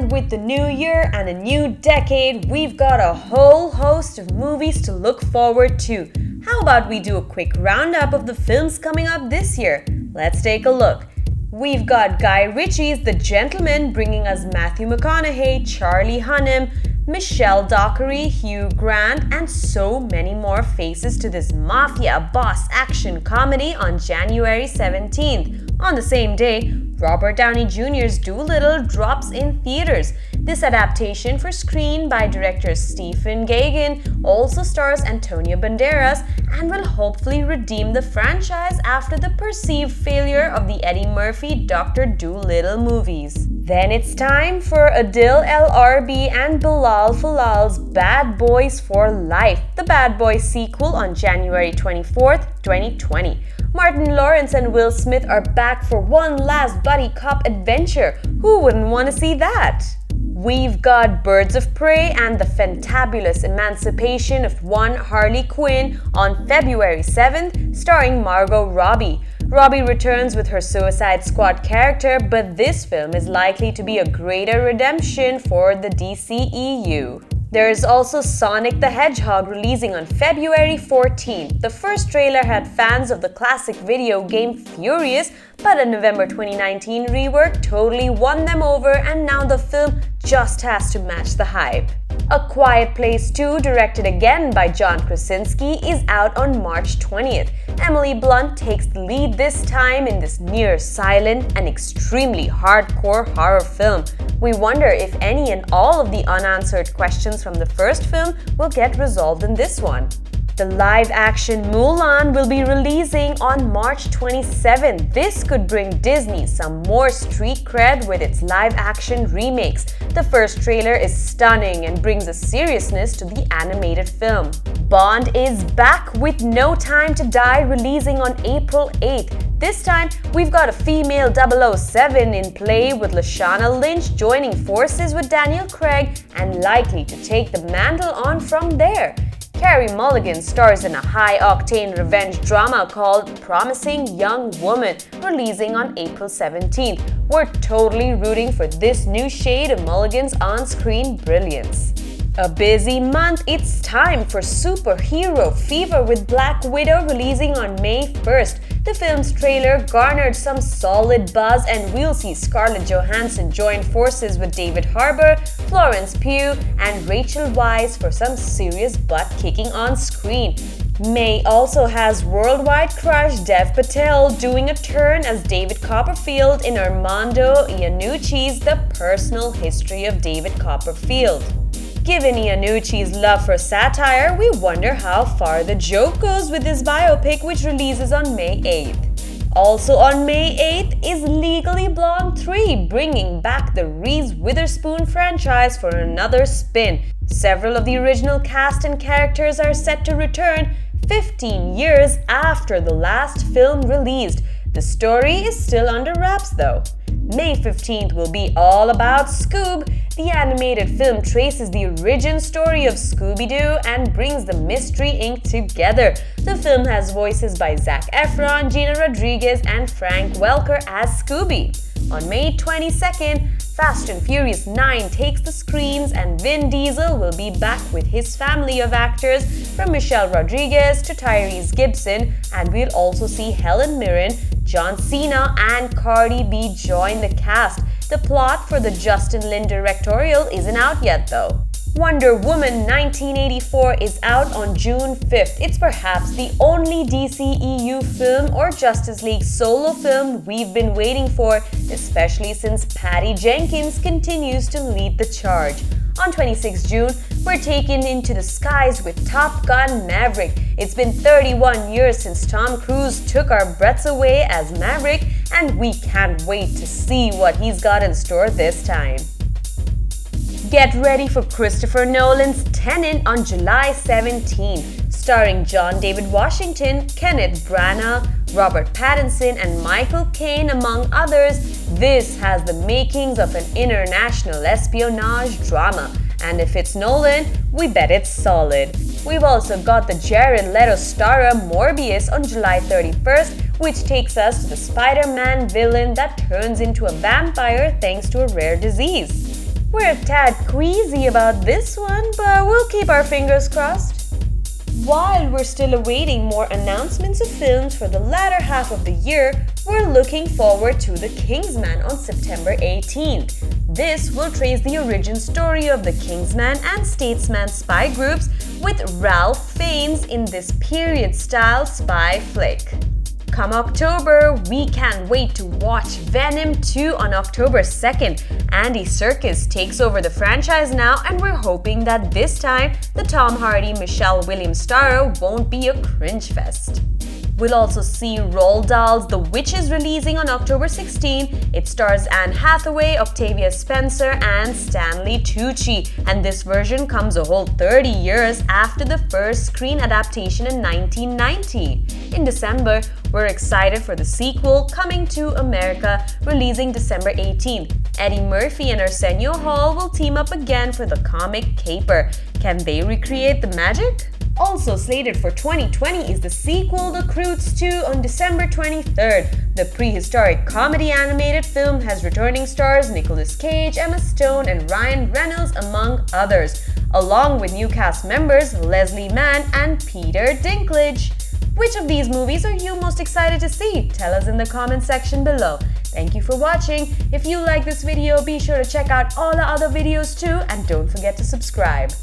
And with the new year and a new decade, we've got a whole host of movies to look forward to. How about we do a quick roundup of the films coming up this year? Let's take a look. We've got Guy Ritchie's The Gentleman bringing us Matthew McConaughey, Charlie Hunnam, Michelle Dockery, Hugh Grant, and so many more faces to this Mafia Boss action comedy on January 17th. On the same day, Robert Downey Jr.'s Dolittle drops in theaters. This adaptation for screen by director Stephen Gaghan also stars Antonio Banderas and will hopefully redeem the franchise after the perceived failure of the Eddie Murphy Dr. Dolittle movies. Then it's time for Adil El Arbi and Bilal Falal's Bad Boys for Life, the Bad Boys sequel on January 24th, 2020. Martin Lawrence and Will Smith are back for one last buddy cop adventure. Who wouldn't want to see that? We've got Birds of Prey and the fantabulous emancipation of one Harley Quinn on February 7th, starring Margot Robbie. Robbie returns with her Suicide Squad character, but this film is likely to be a greater redemption for the DCEU. There is also Sonic the Hedgehog releasing on February 14th. The first trailer had fans of the classic video game furious, but a November 2019 rework totally won them over, and now the film just has to match the hype. A Quiet Place 2, directed again by John Krasinski, is out on March 20th. Emily Blunt takes the lead this time in this near-silent and extremely hardcore horror film. We wonder if any and all of the unanswered questions from the first film will get resolved in this one. The live-action Mulan will be releasing on March 27th. This could bring Disney some more street cred with its live-action remakes. The first trailer is stunning and brings a seriousness to the animated film. Bond is back with No Time to Die releasing on April 8th. This time, we've got a female 007 in play with Lashana Lynch joining forces with Daniel Craig and likely to take the mantle on from there. Carey Mulligan stars in a high-octane revenge drama called Promising Young Woman, releasing on April 17th. We're totally rooting for this new shade of Mulligan's on-screen brilliance. A busy month, it's time for superhero fever with Black Widow releasing on May 1st. The film's trailer garnered some solid buzz, and we'll see Scarlett Johansson join forces with David Harbour, Florence Pugh, and Rachel Weisz for some serious butt-kicking on screen. May also has worldwide crush Dev Patel doing a turn as David Copperfield in Armando Iannucci's The Personal History of David Copperfield. Given Iannucci's love for satire, we wonder how far the joke goes with this biopic, which releases on May 8th. Also on May 8th is Legally Blonde 3, bringing back the Reese Witherspoon franchise for another spin. Several of the original cast and characters are set to return 15 years after the last film released. The story is still under wraps though. May 15th will be all about Scoob. The animated film traces the origin story of ScoobyDoo and brings the Mystery Inc. together. The film has voices by Zac Efron, Gina Rodriguez, and Frank Welker as Scooby. On May 22nd, Fast and Furious 9 takes the screens, and Vin Diesel will be back with his family of actors from Michelle Rodriguez to Tyrese Gibson, and we'll also see Helen Mirren, John Cena, and Cardi B join the cast. The plot for the Justin Lin directorial isn't out yet though. Wonder Woman 1984 is out on June 5th. It's perhaps the only DCEU film or Justice League solo film we've been waiting for, especially since Patty Jenkins continues to lead the charge. On 26 June, we're taken into the skies with Top Gun Maverick. It's been 31 years since Tom Cruise took our breaths away as Maverick, and we can't wait to see what he's got in store this time. Get ready for Christopher Nolan's Tenet on July 17th. Starring John David Washington, Kenneth Branagh, Robert Pattinson, and Michael Caine, among others, this has the makings of an international espionage drama. And if it's Nolan, we bet it's solid. We've also got the Jared Leto starrer Morbius on July 31st, which takes us to the Spider-Man villain that turns into a vampire thanks to a rare disease. We're a tad queasy about this one, but we'll keep our fingers crossed. While we're still awaiting more announcements of films for the latter half of the year, we're looking forward to The Kingsman on September 18th. This will trace the origin story of the Kingsman and Statesman spy groups with Ralph Fiennes in this period-style spy flick. Come October, we can't wait to watch Venom 2 on October 2nd. Andy Serkis takes over the franchise now, and we're hoping that this time the Tom Hardy-Michelle Williams starrer won't be a cringe fest. We'll also see Roald Dahl's The Witches releasing on October 16. It stars Anne Hathaway, Octavia Spencer, and Stanley Tucci, and this version comes a whole 30 years after the first screen adaptation in 1990. In December, we're excited for the sequel, Coming to America, releasing December 18th. Eddie Murphy and Arsenio Hall will team up again for the comic Caper. Can they recreate the magic? Also slated for 2020 is the sequel The Croods 2 on December 23rd. The prehistoric comedy animated film has returning stars Nicolas Cage, Emma Stone, and Ryan Reynolds, among others, along with new cast members Leslie Mann and Peter Dinklage. Which of these movies are you most excited to see? Tell us in the comment section below. Thank you for watching. If you like this video, be sure to check out all our other videos too, and don't forget to subscribe.